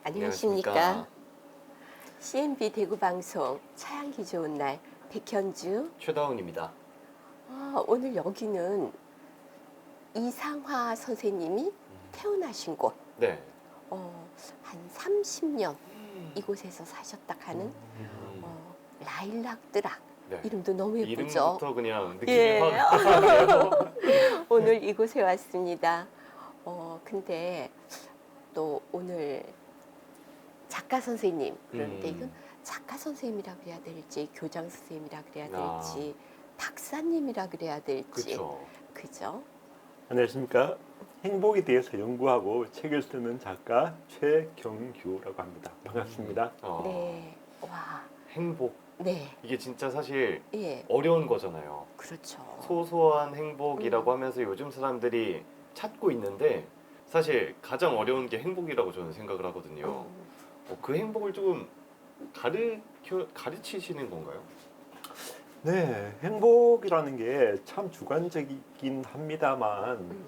안녕하십니까. CNB 대구 방송 차향기 좋은 날 백현주. 최다운입니다. 오늘 여기는 이상화 선생님이 태어나신 곳. 네. 한 30년 이곳에서 사셨다 하는 라일락드락. 네. 이름도 너무 예쁘죠? 이름부터 그냥 느낌이 예. 확 나네요. 오늘 이곳에 왔습니다. 근데 또 오늘 작가 선생님, 그런데 이건 작가 선생님이라 그래야 될지 교장 선생님이라 그래야 될지 박사님이라 그래야 될지. 그렇죠. 그죠? 안녕하십니까. 행복에 대해서 연구하고 책을 쓰는 작가 최경규라고 합니다. 반갑습니다. 네. 와. 행복. 네. 이게 진짜 사실 예. 어려운 거잖아요. 그렇죠. 소소한 행복이라고 하면서 요즘 사람들이 찾고 있는데 사실 가장 어려운 게 행복이라고 저는 생각을 하거든요. 그 행복을 조금 가르치시는 건가요? 네, 행복이라는 게 참 주관적이긴 합니다만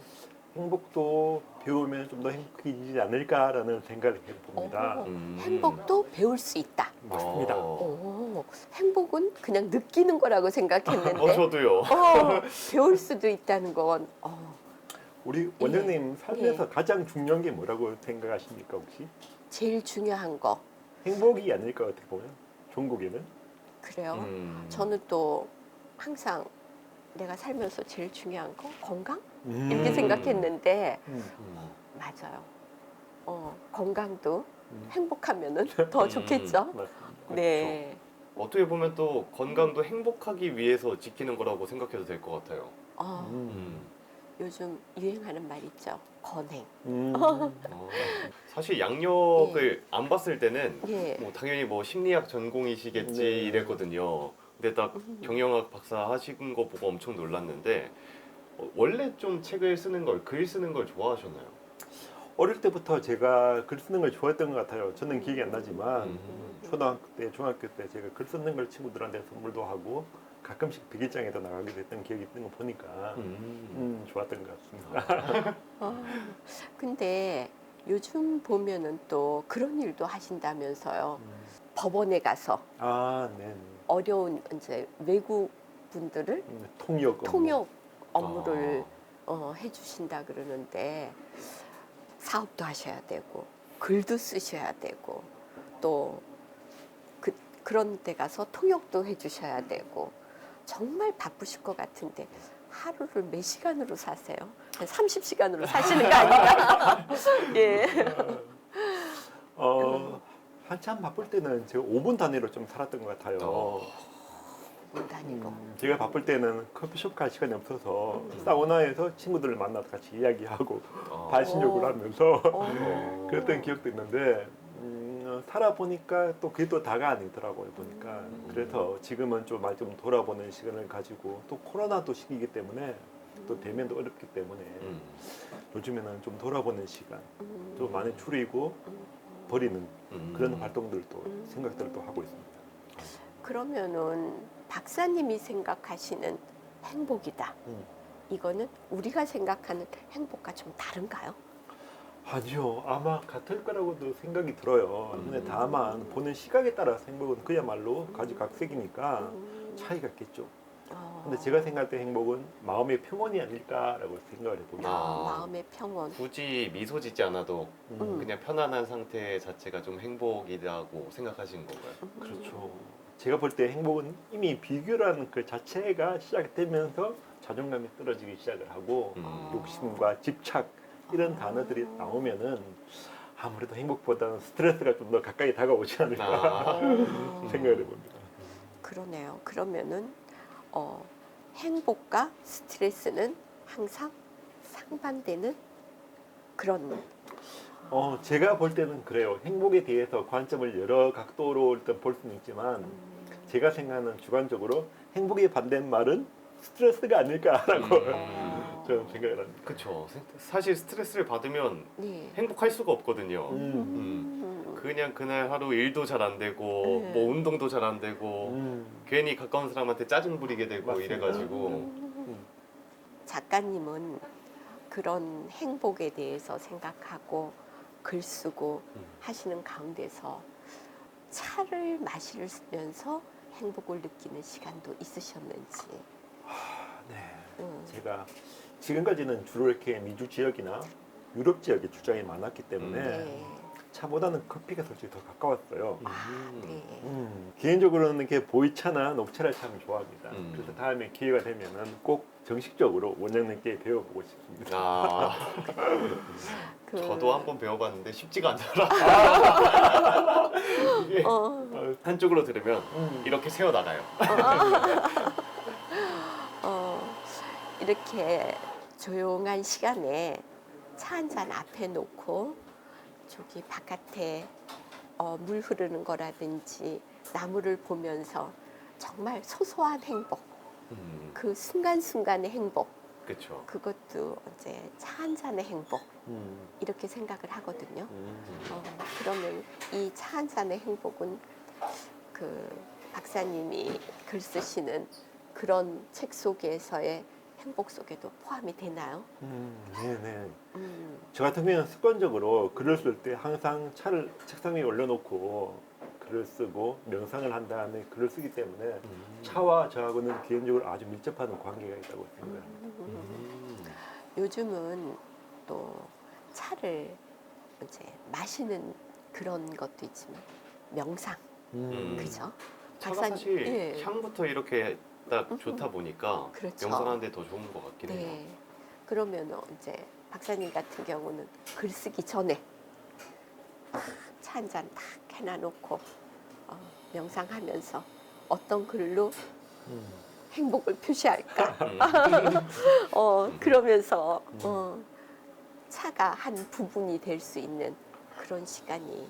행복도 배우면 좀 더 행복해지지 않을까라는 생각을 해봅니다. 행복도 배울 수 있다. 맞습니다. 행복은 그냥 느끼는 거라고 생각했는데 저도요. 배울 수도 있다는 건 우리 원장님 삶에서 가장 중요한 게 뭐라고 생각하십니까 혹시? 제일 중요한 거. 행복이 아닐까 어떻게 보면 종국에는? 그래요. 저는 또 항상 내가 살면서 제일 중요한 거 건강? 이렇게 생각했는데 맞아요. 건강도 행복하면은 더 좋겠죠? 맞습니다. 네. 어떻게 보면 또 건강도 행복하기 위해서 지키는 거라고 생각해도 될 것 같아요. 요즘 유행하는 말 있죠. 건행. 사실 양력을 안 봤을 때는 예. 뭐 당연히 뭐 심리학 전공이시겠지 네. 이랬거든요. 근데 딱 경영학 박사 하신 거 보고 엄청 놀랐는데 원래 좀 책을 쓰는 걸, 글 쓰는 걸 좋아하셨나요? 어릴 때부터 제가 글 쓰는 걸 좋아했던 것 같아요. 저는 기억이 안 나지만 초등학교 때, 중학교 때 제가 글 쓰는 걸 친구들한테 선물도 하고 가끔씩 백일장에도 나가기도 했던 기억이 있는 거 보니까 좋았던 것 같습니다. 근데 요즘 보면은 또 그런 일도 하신다면서요. 법원에 가서 아, 네. 어려운 이제 외국 분들을 통역 통역 업무를 해주신다 그러는데 사업도 하셔야 되고 글도 쓰셔야 되고 또 그런 데 가서 통역도 해주셔야 되고 정말 바쁘실 것 같은데 하루를 몇 시간으로 사세요? 30시간으로 사시는 거 아닌가? 예. 한참 바쁠 때는 제가 5분 단위로 좀 살았던 것 같아요. 단위로. 제가 바쁠 때는 커피숍 갈 시간이 없어서 사우나에서 친구들을 만나서 같이 이야기하고 반신욕을 하면서 그랬던 기억도 있는데 살아보니까 또 그게 또 다가 아니더라고요 보니까. 그래서 지금은 좀 많이 좀 돌아보는 시간을 가지고 또 코로나도 시기이기 때문에 또 대면도 어렵기 때문에 요즘에는 좀 돌아보는 시간 좀 많이 줄이고 버리는 그런 활동들도 생각들도 하고 있습니다. 그러면은 박사님이 생각하시는 행복이다. 이거는 우리가 생각하는 행복과 좀 다른가요? 아니요, 아마 같을 거라고도 생각이 들어요. 근데 다만 보는 시각에 따라서 행복은 그야말로 가지각색이니까 차이가 있겠죠. 근데 제가 생각할 때 행복은 마음의 평온이 아닐까라고 생각을 해봅니다. 마음의 평온. 굳이 미소 짓지 않아도 그냥 편안한 상태 자체가 좀 행복이라고 생각하시는 건가요? 그렇죠. 제가 볼 때 행복은 이미 비교라는 그 자체가 시작되면서 자존감이 떨어지기 시작을 하고 욕심과 집착 이런 단어들이 나오면은 아무래도 행복보다는 스트레스가 좀 더 가까이 다가오지 않을까 생각을 해봅니다. 그러네요. 그러면은 행복과 스트레스는 항상 상반되는 그런. 제가 볼 때는 그래요. 행복에 대해서 관점을 여러 각도로 일단 볼 수는 있지만 제가 생각하는 주관적으로 행복의 반대말은 스트레스가 아닐까라고 저는 생각을 합니다. 그렇죠. 사실 스트레스를 받으면 네. 행복할 수가 없거든요. 그냥 그날 하루 일도 잘 안 되고 뭐 운동도 잘 안 되고 괜히 가까운 사람한테 짜증 부리게 되고 맞습니다. 이래가지고 작가님은 그런 행복에 대해서 생각하고 글 쓰고 음. 하시는 가운데서 차를 마시면서 행복을 느끼는 시간도 있으셨는지. 네. 음. 제가 지금까지는 주로 이렇게 미주 지역이나 유럽 지역에 출장이 많았기 때문에 네. 차보다는 커피가 솔직히 더 가까웠어요. 아, 네. 개인적으로는 이렇게 보이차나 녹차를 참 좋아합니다. 음. 그래서 다음에 기회가 되면은 꼭 정식적으로 원장님께 배워보고 싶습니다. 아, 그, 저도 한번 배워봤는데 쉽지가 않더라. 이게 한쪽으로 들으면 이렇게 새어 나가요. 이렇게 조용한 시간에 차 한 잔 앞에 놓고 저기 바깥에 물 흐르는 거라든지 나무를 보면서 정말 소소한 행복, 그 순간순간의 행복, 그렇죠. 그것도 이제 차 한 잔의 행복 이렇게 생각을 하거든요. 그러면 이 차 한 잔의 행복은 그 박사님이 글 쓰시는 그런 책 속에서의 행복 속에도 포함이 되나요? 네네. 저 같은 경우는 습관적으로 글을 쓸 때 항상 차를 책상 위에 올려놓고 글을 쓰고 명상을 한 다음에 글을 쓰기 때문에 차와 저하고는 개인적으로 아주 밀접한 관계가 있다고 생각합니다. 요즘은 또 차를 이제 마시는 그런 것도 있지만 명상, 그죠? 차가 사실 예. 향부터 이렇게 딱 좋다 보니까 그렇죠. 명상하는데 더 좋은 것 같긴 해요. 네. 그러면 이제 박사님 같은 경우는 글 쓰기 전에 차 한 잔 딱 해놔놓고 명상하면서 어떤 글로 행복을 표시할까? 그러면서 차가 한 부분이 될 수 있는 그런 시간이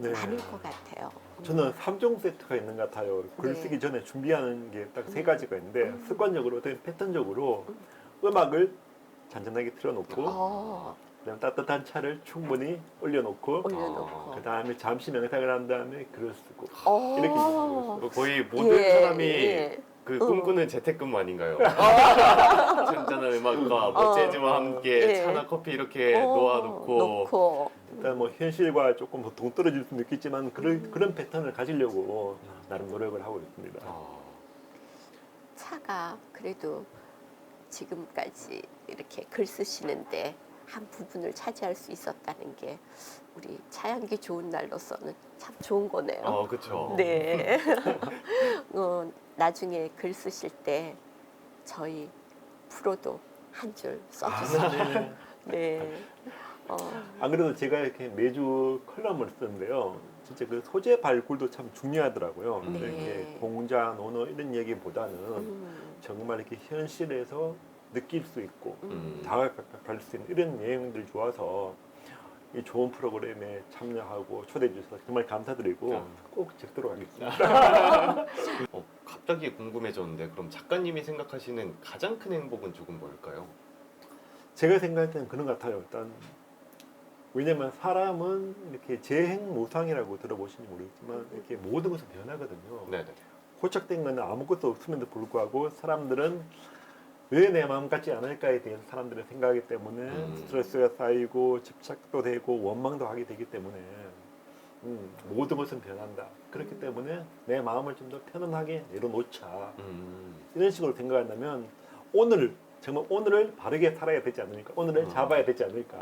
네. 많을 것 같아요. 저는 3종 세트가 있는 것 같아요. 글 네. 쓰기 전에 준비하는 게 딱 세 가지가 있는데 습관적으로 어떤 패턴적으로 음악을 잔잔하게 틀어놓고 그다음 따뜻한 차를 충분히 올려놓고 올려놓고. 그 다음에 잠시 명상을 한 다음에 글을 쓰고 이렇게 있어요. 거의 모든 예, 사람이 예. 그 꿈꾸는 재택근무 아닌가요? 잔잔한 음악과 뭐 재즈와 함께 예. 차나 커피 이렇게 놓아놓고 놓고. 일단 뭐 현실과 조금 더 동떨어질 수는 있겠지만 그런 패턴을 가지려고 나름 노력을 하고 있습니다. 차가 그래도 지금까지 이렇게 글 쓰시는데 한 부분을 차지할 수 있었다는 게 우리 차향기 좋은 날로서는 참 좋은 거네요. 그렇죠. 네. 나중에 글 쓰실 때 저희 프로도 한 줄 써주세요. 네네. 네. 안 그래도 제가 이렇게 매주 컬럼을 쓰는데요. 진짜 그 소재 발굴도 참 중요하더라고요. 네. 이렇게 공자, 논어 이런 얘기보다는 정말 이렇게 현실에서 느낄 수 있고 다가갈 수 있는 이런 내용들이 좋아서 이 좋은 프로그램에 참여하고 초대해 주셔서 정말 감사드리고 꼭 적도록 하겠습니다. 갑자기 궁금해졌는데 그럼 작가님이 생각하시는 가장 큰 행복은 조금 뭘까요? 제가 생각할 때는 그런 것 같아요. 일단 왜냐면 사람은 이렇게 재행무상이라고 들어보시는지 모르겠지만 이렇게 모든 것은 변하거든요. 네네. 고착된 건 아무것도 없음에도 불구하고 사람들은 왜 내 마음 같지 않을까에 대해서 사람들의 생각하기 때문에 스트레스가 쌓이고 집착도 되고 원망도 하게 되기 때문에 모든 것은 변한다. 그렇기 때문에 내 마음을 좀 더 편안하게 내려놓자. 이런 식으로 생각한다면 정말 오늘을 바르게 살아야 되지 않을까? 오늘을 잡아야 되지 않을까?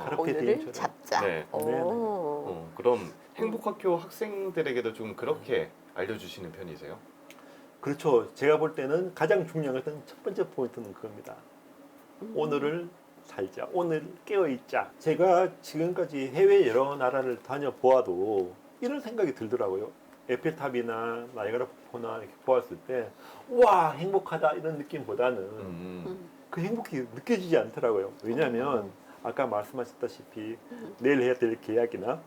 카르페 오늘을 디엠처럼. 잡자. 네. 그럼 행복학교 학생들에게도 좀 그렇게 알려주시는 편이세요? 그렇죠. 제가 볼 때는 가장 중요한 것은 첫 번째 포인트는 그겁니다. 오늘을 살자. 오늘 깨어있자. 제가 지금까지 해외 여러 나라를 다녀보아도 이런 생각이 들더라고요. 에펠탑이나 나이아가라 폭포나 이렇게 보았을 때 와 행복하다 이런 느낌보다는 그 행복이 느껴지지 않더라고요. 왜냐하면 아까 말씀하셨다시피 내일 해야 될 계약이나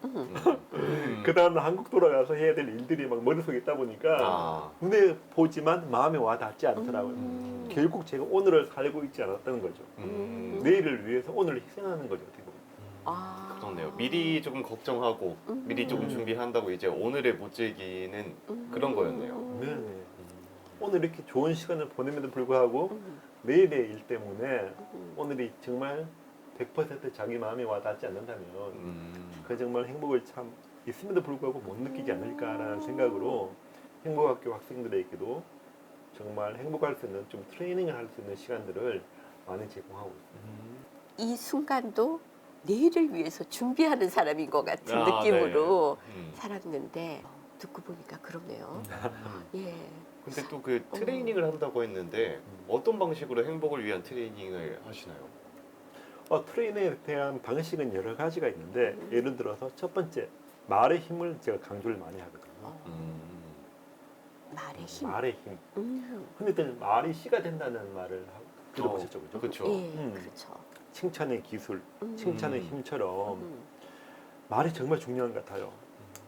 그 다음날 한국 돌아가서 해야 될 일들이 막 머릿속에 있다 보니까 눈에 보지만 마음에 와 닿지 않더라고요. 결국 제가 오늘을 살고 있지 않았다는 거죠. 내일을 위해서 오늘을 희생하는 거죠. 어떻게 보면. 그렇네요. 미리 조금 걱정하고 미리 조금 준비한다고 이제 오늘을 못 즐기는 그런 거였네요. 네네. 오늘 이렇게 좋은 시간을 보냄에도 불구하고 내일의 일 때문에 오늘이 정말 100% 자기 마음에 와닿지 않는다면 그 정말 행복을 참 있음에도 불구하고 못 느끼지 않을까라는 생각으로 행복학교 학생들에게도 정말 행복할 수 있는 좀 트레이닝을 할 수 있는 시간들을 많이 제공하고 있습니다. 이 순간도 내일을 위해서 준비하는 사람인 것 같은 아, 느낌으로 네. 살았는데 듣고 보니까 그러네요. 예. 근데 또 그 트레이닝을 한다고 했는데 어떤 방식으로 행복을 위한 트레이닝을 하시나요? 트레이닝에 대한 방식은 여러 가지가 있는데 예를 들어서 첫 번째 말의 힘을 제가 강조를 많이 하거든요. 말의 힘. 말의 힘. 음. 흔히들 말이 씨가 된다는 말을 들어보셨죠, 그죠? 그렇죠. 예, 음. 그렇죠. 칭찬의 기술, 음. 칭찬의 힘처럼 음. 말이 정말 중요한 것 같아요.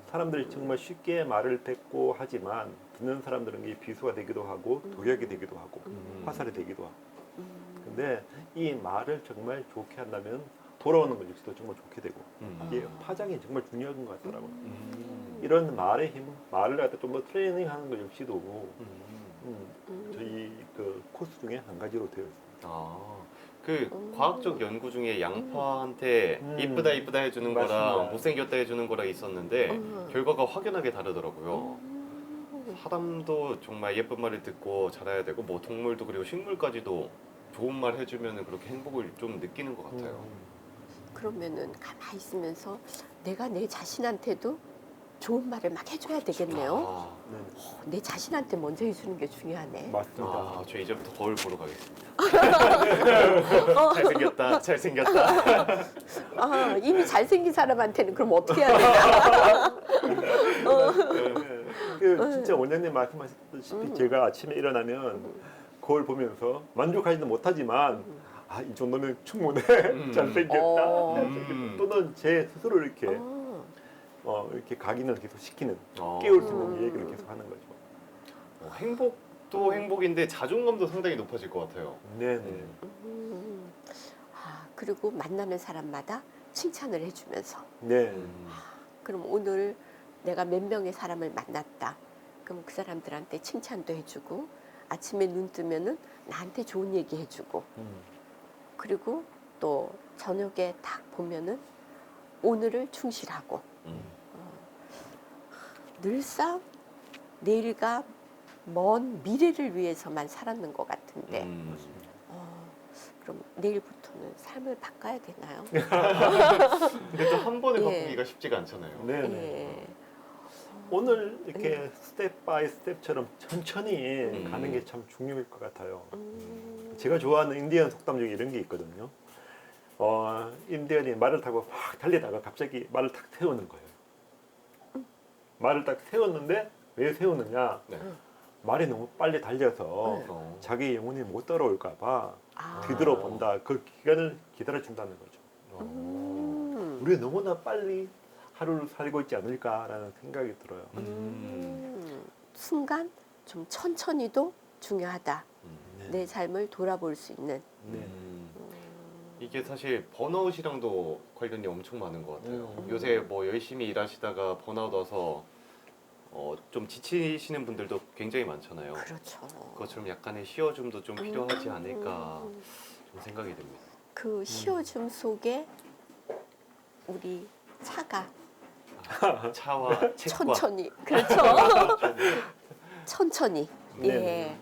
사람들이 정말 쉽게 말을 뱉고 하지만 듣는 사람들은 이게 비수가 되기도 하고 독약이 되기도 하고 화살이 되기도 하고. 근데 이 말을 정말 좋게 한다면 돌아오는 것 역시도 정말 좋게 되고 이게 파장이 정말 중요한 것 같더라고요. 이런 말의 힘, 말을 갖다 좀 더 트레이닝하는 것 역시도 저희 그 코스 중에 한 가지로 되어 있습니다. 그 과학적 연구 중에 양파한테 이쁘다 이쁘다 해주는 거랑 맞습니다. 못생겼다 해주는 거랑 있었는데 결과가 확연하게 다르더라고요. 사람도 정말 예쁜 말을 듣고 자라야 되고 뭐 동물도 그리고 식물까지도 좋은 말 해주면 그렇게 행복을 좀 느끼는 것 같아요. 그러면은 가만히 있으면서 내가 내 자신한테도 좋은 말을 막 해줘야 되겠네요. 네, 내 자신한테 먼저 해주는 게 중요하네. 맞습니다. 저 이제부터 거울 보러 가겠습니다. 잘생겼다. 아, 이미 잘생긴 사람한테는 그럼 어떻게 해야 되나? 그 진짜 원장님 말씀하셨다시피 제가 아침에 일어나면 거울 보면서 만족하지는 못하지만 이 정도면 충분해. 잘생겼다. 또는 제 스스로 이렇게 이렇게 각인을 계속 시키는 깨울 수 있는 얘기를 계속 하는 거죠. 행복도 행복인데 자존감도 상당히 높아질 것 같아요. 네네. 그리고 만나는 사람마다 칭찬을 해주면서 네. 그럼 오늘 내가 몇 명의 사람을 만났다. 그럼 그 사람들한테 칭찬도 해주고 아침에 눈 뜨면은 나한테 좋은 얘기 해주고 그리고 또 저녁에 딱 보면은 오늘을 충실하고 늘상 내일과 먼 미래를 위해서만 살았는 것 같은데 그럼 내일부터는 삶을 바꿔야 되나요? 근데 또 한 번에 예. 바꾸기가 쉽지가 않잖아요. 네네. 예. 오늘 이렇게 스텝 바이 스텝처럼 천천히 가는 게 참 중요할 것 같아요. 제가 좋아하는 인디언 속담 중에 이런 게 있거든요. 인디언이 말을 타고 확 달리다가 갑자기 말을 탁 세우는 거예요. 말을 딱 세웠는데 왜 세우느냐? 네. 말이 너무 빨리 달려서 자기 영혼이 못 따라올까 봐 뒤돌아본다. 그 기간을 기다려준다는 거죠. 우리가 너무나 빨리 하루를 살고 있지 않을까라는 생각이 들어요. 순간 좀 천천히도 중요하다. 네. 내 삶을 돌아볼 수 있는. 네. 이게 사실 번아웃이랑도 관련이 엄청 많은 것 같아요. 요새 뭐 열심히 일하시다가 번아웃 와서 좀 지치시는 분들도 굉장히 많잖아요. 그렇죠. 그것처럼 약간의 쉬어줌도 좀 필요하지 않을까 좀 생각이 듭니다. 그 쉬어줌 속에 우리 차가 차와 책과 천천히 그렇죠. 천천히. 네. 예.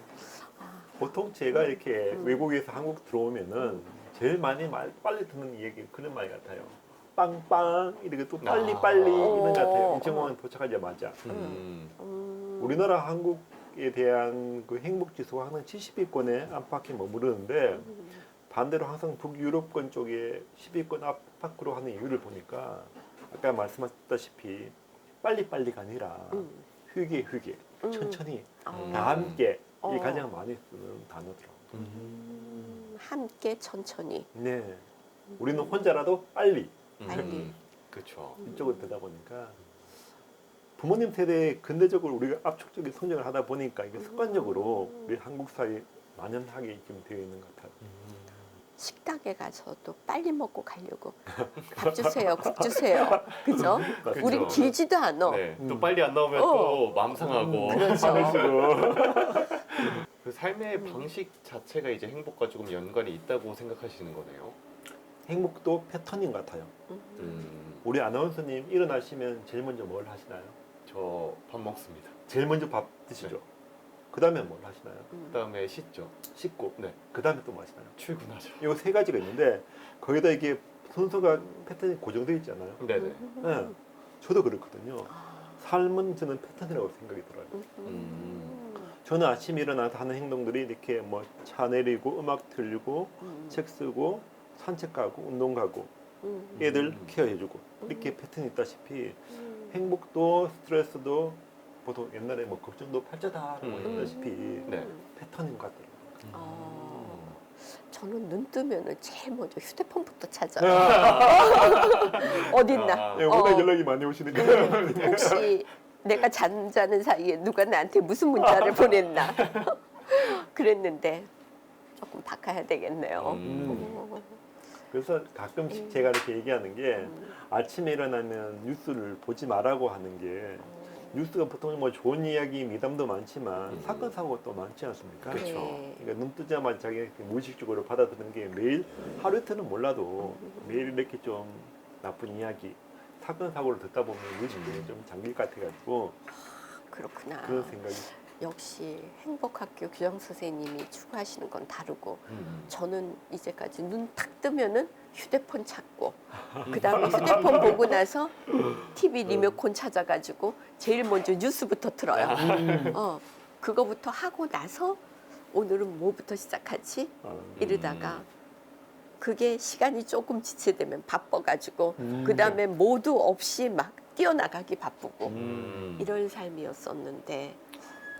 보통 제가 이렇게 외국에서 한국 들어오면은 제일 많이 빨리 듣는 얘기 그런 말 같아요. 빵빵 이렇게 또 빨리 이런 것 같아요. 인천공항 도착하자마자. 우리나라 한국에 대한 그 행복 지수가 항상 70위권에 안팎에 머무르는데 반대로 항상 북유럽권 쪽에 10위권 안팎으로 하는 이유를 보니까 아까 말씀하셨다시피 빨리빨리가 아니라 휴게 천천히 다 함께 이 가장 많이 쓰는 단어더라고요. 함께 천천히. 네, 우리는 혼자라도 빨리 빨리. 그렇죠. 이쪽으로 되다 보니까 부모님 세대에 근대적으로 우리가 압축적인 성장을 하다 보니까 이게 습관적으로 우리 한국 사회에 만연하게 지금 되어 있는 것 같아요. 식당에 가서도 빨리 먹고 가려고 밥 주세요, 국 주세요. 그죠? 그죠. 우린 길지도 않아. 네, 또 빨리 안 나오면 또 마음 상하고. 그렇죠. 그 삶의 방식 자체가 이제 행복과 조금 연관이 있다고 생각하시는 거네요. 행복도 패턴인 것 같아요. 우리 아나운서님 일어나시면 제일 먼저 뭘 하시나요? 저 밥 먹습니다. 제일 먼저 밥 드시죠. 네. 그 다음에 뭘 하시나요? 그다음에 씻죠. 씻고. 네. 그 다음에 또 뭐 하시나요? 출근하죠. 이 세 가지가 있는데 거기다 이게 순서가 패턴이 고정되어 있잖아요. 네네. 네. 저도 그렇거든요. 삶은 저는 패턴이라고 생각이 들어요. 저는 아침에 일어나서 하는 행동들이 이렇게 뭐 차 내리고 음악 틀고 책 쓰고 산책 가고 운동 가고 애들 케어해주고 이렇게 패턴이 있다시피 행복도 스트레스도 보통 옛날에 뭐 걱정도 팔자다라고 했다시피 네. 패턴인 것 같더라고요. 저는 눈 뜨면은 제일 먼저 휴대폰부터 찾아요. 어딨나? 네, 워낙 연락이 많이 오시니까. 혹시 내가 잠자는 사이에 누가 나한테 무슨 문자를 보냈나? 그랬는데 조금 바꿔야 되겠네요. 그래서 가끔씩 제가 이렇게 얘기하는 게 아침에 일어나면 뉴스를 보지 말라고 하는 게 뉴스가 보통 뭐 좋은 이야기, 미담도 많지만 사건 사고가 또 많지 않습니까? 그렇죠. 네. 그러니까 눈 뜨자마자 자기 무의식적으로 받아들이는 게 매일 하루 이틀은 몰라도 매일 이렇게 좀 나쁜 이야기, 사건 사고를 듣다 보면 무의식적으로 좀 잠길 것 같아가지고 그렇구나. 그런 생각이. 역시 행복학교 교장 선생님이 추구하시는 건 다르고 저는 이제까지 눈 탁 뜨면은 휴대폰 찾고 그 다음에 휴대폰 보고 나서 TV 리모컨 찾아가지고 제일 먼저 뉴스부터 틀어요. 그거부터 하고 나서 오늘은 뭐부터 시작하지? 이러다가 그게 시간이 조금 지체되면 바빠가지고 그 다음에 모두 없이 막 뛰어나가기 바쁘고 이런 삶이었었는데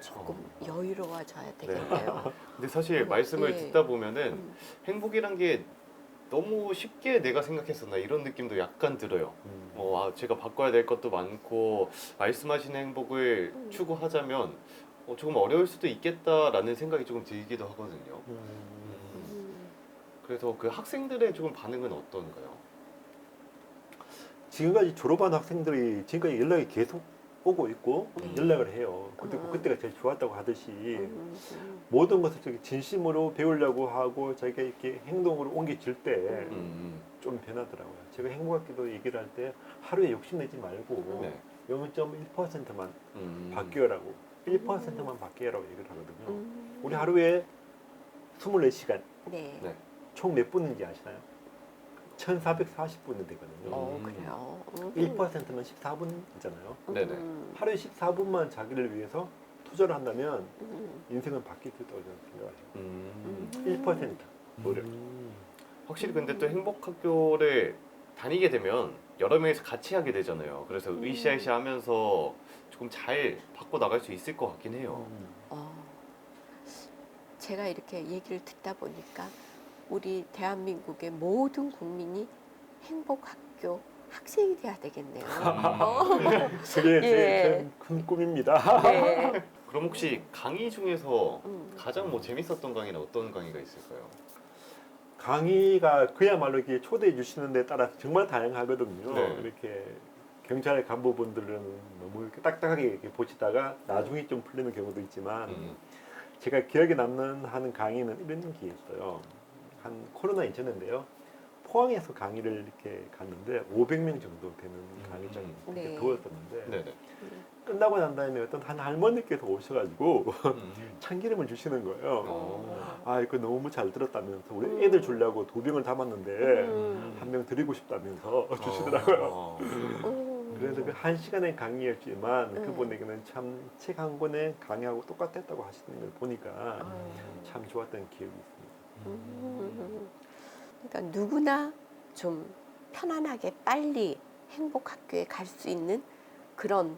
조금 여유로워져야 되겠네요. 근데 사실 말씀을 예. 듣다 보면은 행복이란 게 너무 쉽게 내가 생각했었나 이런 느낌도 약간 들어요. 제가 바꿔야 될 것도 많고 말씀하신 행복을 추구하자면 조금 어려울 수도 있겠다라는 생각이 조금 들기도 하거든요. 그래서 그 학생들의 조금 반응은 어떤가요? 지금까지 졸업한 학생들이 지금까지 연락이 계속 오고 있고 연락을 해요. 그리고 그때가 제일 좋았다고 하듯이 모든 것을 저기 진심으로 배우려고 하고 자기가 이렇게 행동으로 옮겨질 때 좀 변하더라고요. 제가 행복학기도 얘기를 할 때 하루에 욕심내지 말고 네. 0.1%만 바뀌어라고 1%만 바뀌어라고 얘기를 하거든요. 우리 하루에 24시간 네. 네. 총 몇 분인지 아시나요? 1440분이 되거든요. 그래요. 1%면 14분이잖아요. 네네. 하루에 14분만 자기를 위해서 투자를 한다면 인생은 바뀔 수 있다고 저는 생각해요. 1% 노력. 확실히 근데 또 행복학교를 다니게 되면 여러 명이서 같이 하게 되잖아요. 그래서 으쌰으쌰 하면서 조금 잘 바꿔 나갈 수 있을 것 같긴 해요. 제가 이렇게 얘기를 듣다 보니까 우리 대한민국의 모든 국민이 행복학교 학생이 돼야 되겠네요. 그게 예. 제 큰 꿈입니다. 네. 그럼 혹시 강의 중에서 가장 뭐 재밌었던 강의는 어떤 강의가 있을까요? 강의가 그야말로 이렇게 초대해 주시는 데 따라 정말 다양하거든요. 네. 이렇게 경찰 간부분들은 너무 이렇게 딱딱하게 이렇게 보시다가 나중에 좀 풀리는 경우도 있지만 제가 기억에 남는 하는 강의는 이런 게 있어요. 한 코로나 이전인데요. 포항에서 강의를 이렇게 갔는데 500명 정도 되는 강의장이 이렇게 네. 두었었는데 네네. 끝나고 난 다음에 어떤 한 할머니께서 오셔가지고 참기름을 주시는 거예요. 아 이거 너무 잘 들었다면서 우리 애들 주려고 2병을 담았는데 한 병 드리고 싶다면서 주시더라고요. 그래서 그 1시간의 강의였지만 그분에게는 참 책 한 권의 강의하고 똑같았다고 하시는 걸 보니까 참 좋았던 기억이 있습니다. 그러니까 누구나 좀 편안하게 빨리 행복학교에 갈 수 있는 그런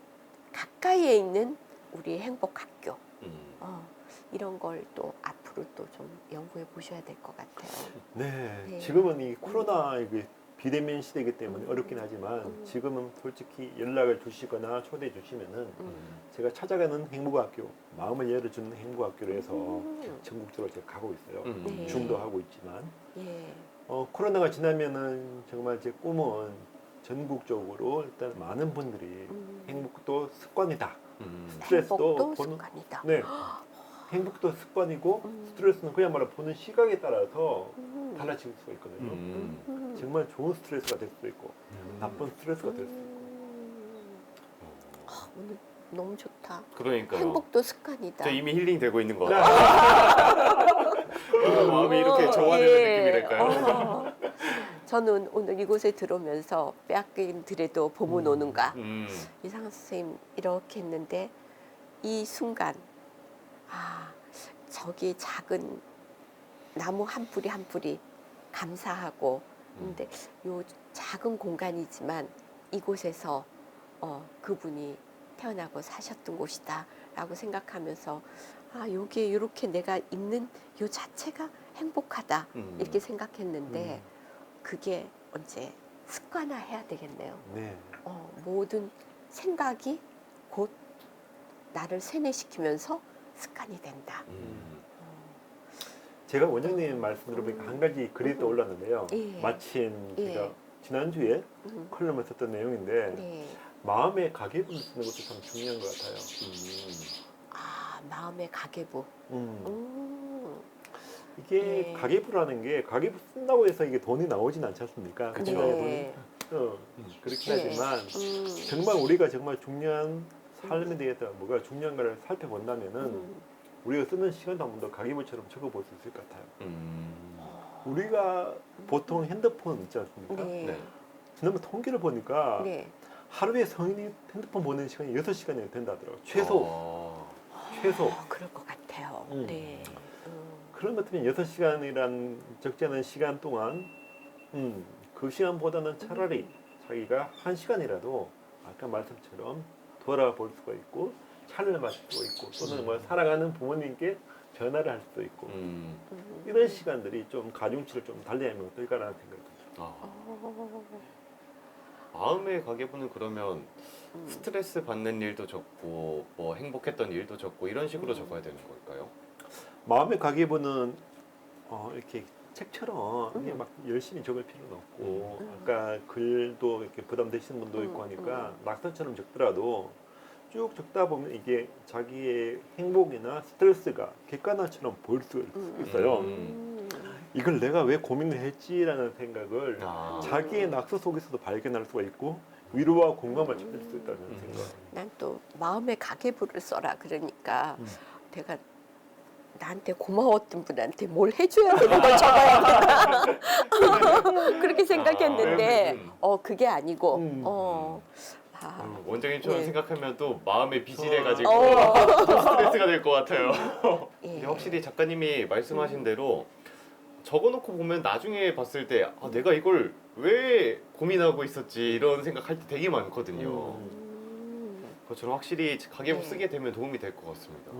가까이에 있는 우리 행복학교 이런 걸 또 앞으로 또 좀 연구해 보셔야 될 것 같아요. 네, 네. 지금은 이 코로나 이게 비대면 시대이기 때문에 어렵긴 하지만 지금은 솔직히 연락을 주시거나 초대해 주시면은 제가 찾아가는 행복학교, 마음을 열어주는 행복학교로 해서 전국적으로 제가 가고 있어요. 네. 중도 하고 있지만 예. 코로나가 지나면은 정말 제 꿈은 전국적으로 일단 많은 분들이 행복도 습관이다. 스트레스도 행복도 보는 습관이다. 네. 행복도 습관이고 스트레스는 그야말로 보는 시각에 따라서 달라질 수가 있거든요. 음. 정말 좋은 스트레스가 될 수도 있고 나쁜 스트레스가 될 수도 있고. 오늘 너무 좋다. 그러니까요. 행복도 습관이다. 저 이미 힐링 되고 있는 것 같아요. 마음이 이렇게 정화되는 느낌이랄까요? 저는 오늘 이곳에 들어오면서 빼앗김들에도 봄은 오는가 이상한 선생님 이렇게 했는데 이 순간 저기 작은 나무 한 뿌리 한 뿌리 감사하고 근데 요 작은 공간이지만 이곳에서 그분이 태어나고 사셨던 곳이다라고 생각하면서 여기에 이렇게 내가 있는 요 자체가 행복하다 이렇게 생각했는데 그게 언제 습관화해야 되겠네요. 네. 모든 생각이 곧 나를 세뇌시키면서 습관이 된다. 제가 원장님 말씀 들어보니까 한 가지 글이 떠올랐는데요. 예. 마침 예. 제가 지난주에 컬럼을 썼던 내용인데 네. 마음의 가계부를 쓰는 것도 참 중요한 것 같아요. 마음의 가계부. 이게 예. 가계부라는 게 가계부 쓴다고 해서 이게 돈이 나오진 않지 않습니까? 그쵸. 네. 그렇긴 네. 하지만 정말 우리가 정말 중요한 삶에 대해서 뭐가 중요한가를 살펴본다면은 우리가 쓰는 시간도 한 번 더 가계부처럼 적어볼 수 있을 것 같아요. 우리가 보통 핸드폰 있지 않습니까? 네. 네. 지난번 통계를 보니까 네. 하루에 성인이 핸드폰 보는 시간이 6시간이 된다 하더라고요. 최소. 최소. 그럴 것 같아요. 네. 그런 것 때문에 6시간이란 적지 않은 시간 동안 그 시간보다는 차라리 자기가 1시간이라도 아까 말씀처럼 돌아볼 수가 있고 차를 마실 수가 있고 또는 뭐 사랑하는 부모님께 전화를 할 수도 있고 이런 시간들이 좀 가중치를 좀 달리하면 어떨까라는 생각이 듭니다. 마음의 가계부는 그러면 스트레스 받는 일도 적고 뭐 행복했던 일도 적고 이런 식으로 적어야 되는 걸까요? 마음의 가계부는 이렇게 책처럼 이게 막 열심히 적을 필요는 없고 아까 글도 이렇게 부담되시는 분도 있고 하니까 낙서처럼 적더라도 쭉 적다 보면 이게 자기의 행복이나 스트레스가 객관화처럼 보일 수 있어요. 이걸 내가 왜 고민을 했지라는 생각을 자기의 낙서 속에서도 발견할 수가 있고 위로와 공감을 찾을 수 있다는 생각. 난 또 마음의 가계부를 써라 그러니까 내가 나한테 고마웠던 분한테 뭘 해줘야 되는 걸 적어야 되나 그렇게 생각했는데 그게 아니고 원장님처럼 네. 생각하면 또 마음에 빚이 돼가지고 어. 또 스트레스가 될 것 같아요. 예. 근데 확실히 작가님이 말씀하신 대로 적어놓고 보면 나중에 봤을 때 내가 이걸 왜 고민하고 있었지 이런 생각할 때 되게 많거든요. 그것처럼 확실히 가계부 네. 쓰게 되면 도움이 될 것 같습니다.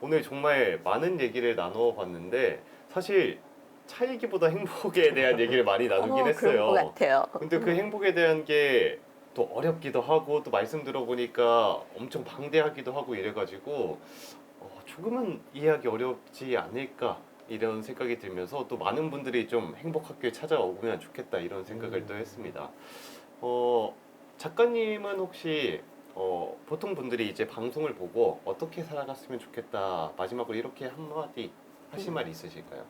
오늘 정말 많은 얘기를 나눠봤는데 사실 차 얘기보다 행복에 대한 얘기를 많이 나누긴 했어요. 그런 것 같아요. 근데 그 행복에 대한 게 또 어렵기도 하고 또 말씀 들어보니까 엄청 방대하기도 하고 이래가지고 조금은 이해하기 어렵지 않을까 이런 생각이 들면서 또 많은 분들이 좀 행복하게 찾아오면 좋겠다 이런 생각을 또 했습니다. 작가님은 혹시 보통 분들이 이제 방송을 보고 어떻게 살아갔으면 좋겠다 마지막으로 이렇게 한마디 하실 말이 있으실까요?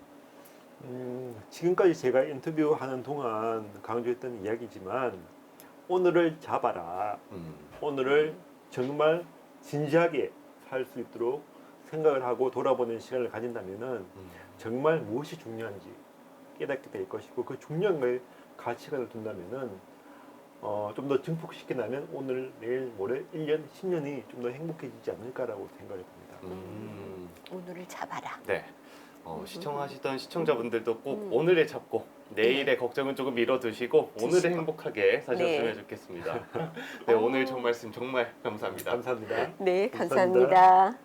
지금까지 제가 인터뷰하는 동안 강조했던 이야기지만 오늘을 잡아라. 오늘을 정말 진지하게 살 수 있도록 생각을 하고 돌아보는 시간을 가진다면은 정말 무엇이 중요한지 깨닫게 될 것이고 그 중요한 거에 가치관을 둔다면은 좀 더 증폭시키려면 오늘, 내일, 모레, 1년, 10년이 좀 더 행복해지지 않을까라고 생각이 듭니다. 오늘을 잡아라. 네. 시청하시던 시청자분들도 꼭 오늘에 잡고 내일의 걱정은 조금 미뤄두시고 오늘을 행복하게 사셨으면 좋겠습니다. 네, 오늘 정 말씀 정말 감사합니다. 감사합니다. 네, 감사합니다.